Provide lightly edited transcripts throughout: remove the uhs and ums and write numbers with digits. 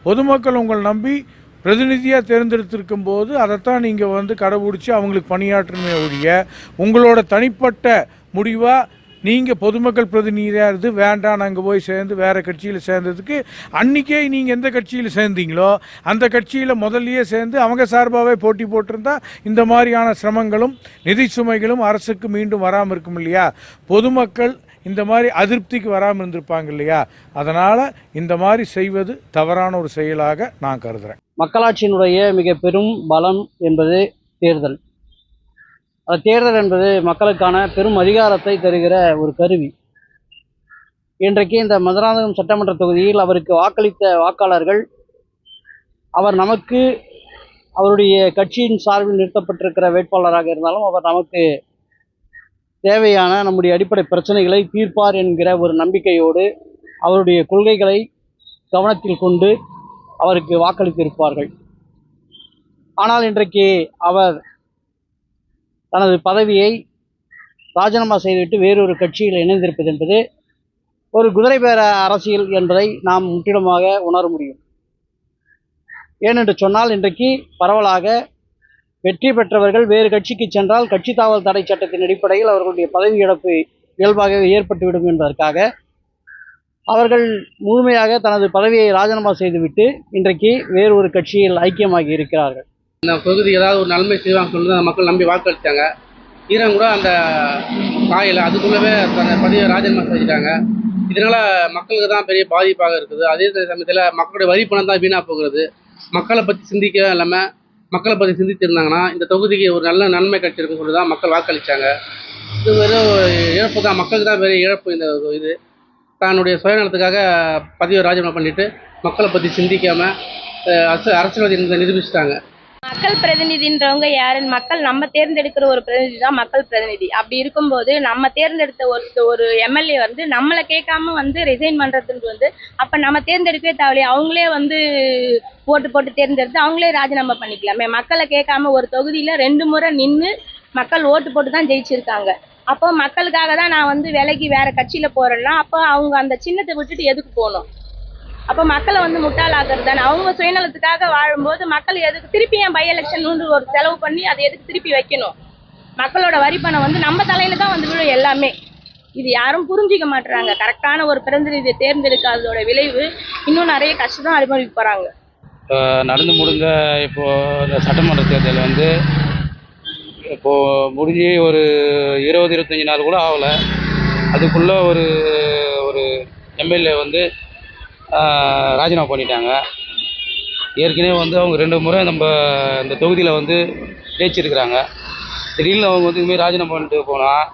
பொதுமக்கள் உங்களை நம்பி பிரதிநிதியாக தேர்ந்தெடுத்திருக்கும் போது அதைத்தான் நீங்கள் கடைபிடிச்சி அவங்களுக்கு பணியாற்றணுமே ஒழிய உங்களோட தனிப்பட்ட முடிவாக நீங்கள் பொதுமக்கள் பிரதிநிதியாக இருந்து வேண்டாம் நாங்கள் போய் சேர்ந்து வேறு கட்சியில் சேர்ந்ததுக்கு அன்றைக்கே நீங்கள் எந்த கட்சியில் சேர்ந்தீங்களோ அந்த கட்சியில் முதல்லையே சேர்ந்து அவங்க சார்பாகவே போட்டி போட்டிருந்தா இந்த மாதிரியான சிரமங்களும் நிதி சுமைகளும் அரசுக்கு மீண்டும் வராமல் இருக்கும் இல்லையா? பொதுமக்கள் இந்த மாதிரி அதிருப்திக்கு வராமல் இருந்திருப்பாங்க இல்லையா? அதனால் இந்த மாதிரி செய்வது தவறான ஒரு செயலாக நான் கருதுகிறேன். மக்களாட்சியினுடைய மிக பெரும் பலம் என்பது தேர்தல். தேர்தல் என்பது மக்களுக்கான பெரும் அதிகாரத்தை தருகிற ஒரு கருவி. இன்றைக்கு இந்த மதுராந்தகம் சட்டமன்ற தொகுதியில் அவருக்கு வாக்களித்த வாக்காளர்கள் அவர் நமக்கு அவருடைய கட்சியின் சார்பில் நிறுத்தப்பட்டிருக்கிற வேட்பாளராக இருந்தாலும் அவர் நமக்கு தேவையான நம்முடைய அடிப்படை பிரச்சனைகளை தீர்ப்பார் என்கிற ஒரு நம்பிக்கையோடு அவருடைய கொள்கைகளை கவனத்தில் கொண்டு அவருக்கு வாக்களித்திருப்பார்கள். ஆனால் இன்றைக்கு அவர் தனது பதவியை ராஜினாமா செய்துவிட்டு வேறொரு கட்சியில் இணைந்திருப்பது என்பது ஒரு குதிரை பேர அரசியல் என்பதை நாம் முற்றிலுமாக உணர முடியும். ஏனென்று சொன்னால் இன்றைக்கு பரவலாக வெற்றி பெற்றவர்கள் வேறு கட்சிக்கு சென்றால் கட்சி தாவல் தடை சட்டத்தின் அடிப்படையில் அவர்களுடைய பதவி இழப்பு இயல்பாகவே ஏற்பட்டுவிடும் என்பதற்காக அவர்கள் முழுமையாக தனது பதவியை ராஜினாமா செய்துவிட்டு இன்றைக்கு வேறு ஒரு கட்சியில் ஐக்கியமாகி இருக்கிறார்கள். இந்த பகுதி ஏதாவது ஒரு நன்மை செய்வாங்க சொல்லி அந்த மக்கள் நம்பி வாக்களித்தாங்க. ஈரம் கூட அந்த காயில் அதுக்குள்ளவே அந்த பதவியை ராஜினாமா செஞ்சுட்டாங்க. இதனால் மக்களுக்கு தான் பெரிய பாதிப்பாக இருக்குது. அதே சமயத்தில் மக்களுடைய வரி பணம் தான் வீணாக போகிறது. மக்களை பற்றி சிந்திக்க இல்லாமல் மக்களை பற்றி சிந்தித்திருந்தாங்கன்னா இந்த தொகுதிக்கு ஒரு நல்ல நன்மை கிடைச்சிருக்குன்னு சொல்லி தான் மக்கள் வாக்களித்தாங்க. இது வெறும் இழப்பு தான், மக்களுக்கு தான் பெரிய இழப்பு. இந்த இது தன்னுடைய சுயநலத்துக்காக பதவியை ராஜினாமா பண்ணிவிட்டு மக்களை பற்றி சிந்திக்காமல் அரசியல்வாதி நிரூபிச்சிட்டாங்க. மக்கள் பிரதிநிதின்றவங்க யாருன்னு மக்கள் நம்ம தேர்ந்தெடுக்கிற ஒரு பிரதிநிதி தான் மக்கள் பிரதிநிதி. அப்படி இருக்கும்போது நம்ம தேர்ந்தெடுத்த ஒரு எம்எல்ஏ நம்மளை கேட்காம ரிசைன் பண்றதுன்னு அப்ப நம்ம தேர்ந்தெடுக்கவே தேவையில்லையே, அவங்களே ஓட்டு போட்டு தேர்ந்தெடுத்து அவங்களே ராஜினாமா பண்ணிக்கலாமே. மக்களை கேட்காம ஒரு தொகுதியில 2 முறை நின்று மக்கள் ஓட்டு போட்டு தான் ஜெயிச்சிருக்காங்க. அப்போ மக்களுக்காக தான் நான் விலகி வேற கட்சியில போறேன்னா அப்போ அவங்க அந்த சின்னத்தை விட்டுட்டு எதுக்கு போகணும்? அப்போ மக்களை முட்டாளாக்குறது தானே. அவங்க சுயநலத்துக்காக வாழும்போது மக்கள் எதுக்கு திருப்பி பை எலெக்ஷன் ஒரு செலவு பண்ணி அதை எதுக்கு திருப்பி வைக்கணும்? மக்களோட வரி பணம் நம்ம தலையில தான் விழும் எல்லாமே. இது யாரும் புரிஞ்சிக்க மாட்டுறாங்க. கரெக்டான ஒரு பிரதிநிதியை தேர்ந்தெடுக்காததோட விளைவு இன்னும் நிறைய கஷ்டம் அனுபவிக்க போறாங்க. நடந்து முடிந்த இப்போ இந்த சட்டமன்ற தேர்தல் இப்போது முடிஞ்சு ஒரு 20-25 நாள் கூட ஆகலை. அதுக்குள்ளே ஒரு எம்எல்ஏ ராஜினாமா பண்ணிட்டாங்க. ஏற்கனவே அவங்க 2 முறை நம்ம இந்த தொகுதியில் ஜெயிச்சிருக்கிறாங்க. திடீர்னு அவங்க இதுமாரி ராஜினாமா பண்ணிட்டு போனால்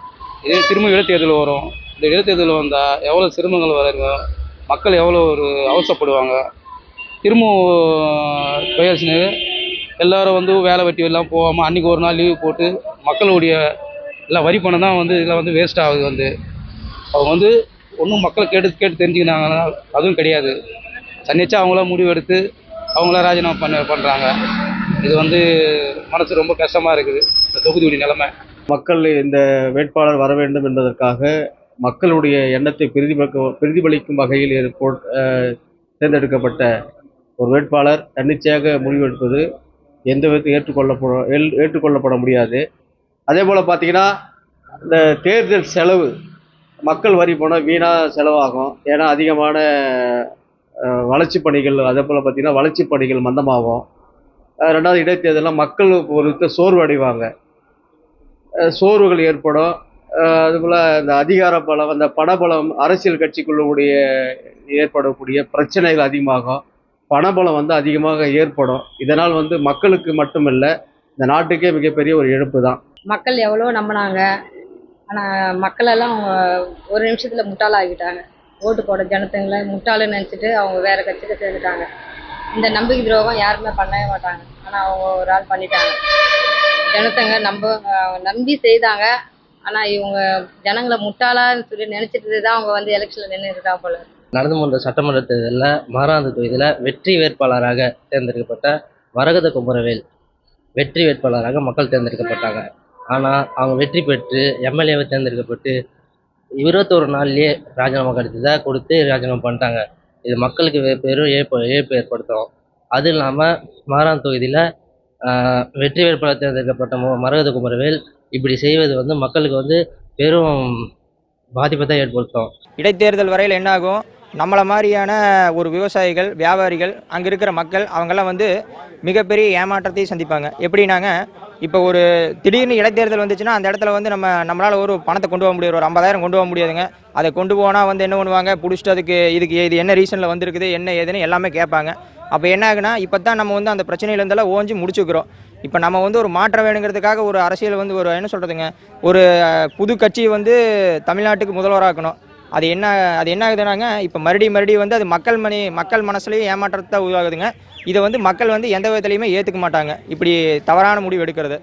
இதே திரும்ப இடைத்தேர்தல் வரும். இந்த இடைத்தேர்தல் வந்தால் எவ்வளோ சிரமங்கள் வருங்க, மக்கள் எவ்வளோ அவசரப்படுவாங்க. திரும்பவும் பேசினு எல்லோரும் வேலை வெட்டி எல்லாம் போகாமல் அன்றைக்கி ஒரு நாள் லீவு போட்டு மக்களுடைய எல்லாம் வரி பணம் தான் இதில் வேஸ்ட் ஆகுது. அவங்க ஒன்றும் மக்களை கேட்டு தெரிஞ்சுக்கினாங்கன்னா அதுவும் கிடையாது. தன்னிச்சா அவங்களா முடிவு எடுத்து அவங்களா ராஜினாமா பண்ணுறாங்க. இது மனசு ரொம்ப கஷ்டமாக இருக்குது இந்த தொகுதியுடைய நிலைமை. மக்கள் இந்த வேட்பாளர் வர வேண்டும் என்பதற்காக மக்களுடைய எண்ணத்தை பிரதிபலிக்கும் வகையில் தேர்ந்தெடுக்கப்பட்ட ஒரு வேட்பாளர் தன்னிச்சையாக முடிவெடுப்பது எந்த விதத்தில் ஏற்றுக்கொள்ளப்பட முடியாது. அதே போல் பார்த்திங்கன்னா இந்த தேர்தல் செலவு மக்கள் வரி போனால் வீணாக செலவாகும். ஏன்னா அதிகமான வளர்ச்சி பணிகள், அதே போல் பார்த்திங்கன்னா வளர்ச்சி பணிகள் மந்தமாகும். 2வது இடைத்தேர்தலில் மக்கள் ஒரு சோர்வு அடைவாங்க, சோர்வுகள் ஏற்படும். அதுபோல் இந்த அதிகார பலம், அந்த பணபலம், அரசியல் கட்சிக்குள்ளக்கூடிய ஏற்படக்கூடிய பிரச்சனைகள் அதிகமாகும். பணபலம் அதிகமாக ஏற்படும். இதனால் மக்களுக்கு மட்டுமல்ல இந்த நாட்டுக்கே மிகப்பெரிய ஒரு இழப்பு தான். மக்கள் எவ்வளோ நம்பினாங்க, ஆனால் மக்களெல்லாம் ஒரு நிமிஷத்தில் முட்டாளாகிட்டாங்க. ஓட்டு போட ஜனத்தங்களை முட்டாளுன்னு நினச்சிட்டு அவங்க வேறு கட்சிக்கு சேர்ந்துட்டாங்க. இந்த நம்பிக்கை துரோகம் யாருமே பண்ணவே மாட்டாங்க, ஆனால் அவங்க ஒரு ஆள் பண்ணிட்டாங்க. ஜனத்தங்க நம்பி செய்தாங்க. ஆனால் இவங்க ஜனங்களை முட்டாளான்னு சொல்லி நினச்சிட்டு தான் அவங்க எலெக்ஷனில் நின்றுட்டா போல. நடந்து முடிந்த சட்டமன்ற தேர்தலில் மதுராந்தகம் தொகுதியில் வெற்றி வேட்பாளராக தேர்ந்தெடுக்கப்பட்ட வரகத குமரவேல் வெற்றி வேட்பாளராக மக்கள் தேர்ந்தெடுக்கப்பட்டாங்க. ஆனால் அவங்க வெற்றி பெற்று எம்எல்ஏவை தேர்ந்தெடுக்கப்பட்டு 21 நாள்லேயே ராஜினாமா கடிதத்தை கொடுத்து ராஜினாமா பண்ணிட்டாங்க. இது மக்களுக்கு பெரும் இழப்பு ஏற்படுத்தும். அது இல்லாமல் மாறான் தொகுதியில் வெற்றி வேட்பாளர் தேர்ந்தெடுக்கப்பட்ட மரகத குமரவேல் இப்படி செய்வது வந்து மக்களுக்கு வந்து பெரும் பாதிப்பை தான் ஏற்படுத்தும். இடைத்தேர்தல் வரையில் என்னாகும், நம்மளை மாதிரியான ஒரு விவசாயிகள், வியாபாரிகள், அங்கே இருக்கிற மக்கள் அவங்கெல்லாம் வந்து மிகப்பெரிய ஏமாற்றத்தை சந்திப்பாங்க. எப்படின்னாங்க, இப்போ ஒரு திடீர்னு இடைத்தேர்தல் வந்துச்சுன்னா அந்த இடத்துல வந்து நம்மளால் ஒரு பணத்தை கொண்டு போக முடியாது, ஒரு 50,000 கொண்டு போக முடியாதுங்க. அதை கொண்டு போனால் வந்து என்ன பண்ணுவாங்க, பிடிச்சிட்டு அதுக்கு இது என்ன ரீசனில் வந்திருக்குது, என்ன ஏதுன்னு எல்லாமே கேட்பாங்க. அப்போ என்ன ஆகுனா, இப்போ தான் நம்ம வந்து அந்த பிரச்சனையிலேருந்தெல்லாம் ஓஞ்சி முடிச்சுக்கிறோம். இப்போ நம்ம வந்து ஒரு மாற்றம் வேணுங்கிறதுக்காக ஒரு அரசியல் வந்து ஒரு என்ன சொல்கிறதுங்க, ஒரு புது கட்சி வந்து தமிழ்நாட்டுக்கு முதல்வராக்கணும். அது என்ன ஆகுதுனாங்க, இப்போ மறுபடியும் வந்து அது மக்கள் மனசுலேயும் ஏமாற்றத்தை உருவாகுதுங்க. இதை வந்து மக்கள் வந்து எந்த விதத்துலையுமே ஏற்றுக்க மாட்டாங்க, இப்படி தவறான முடிவு எடுக்கிறது.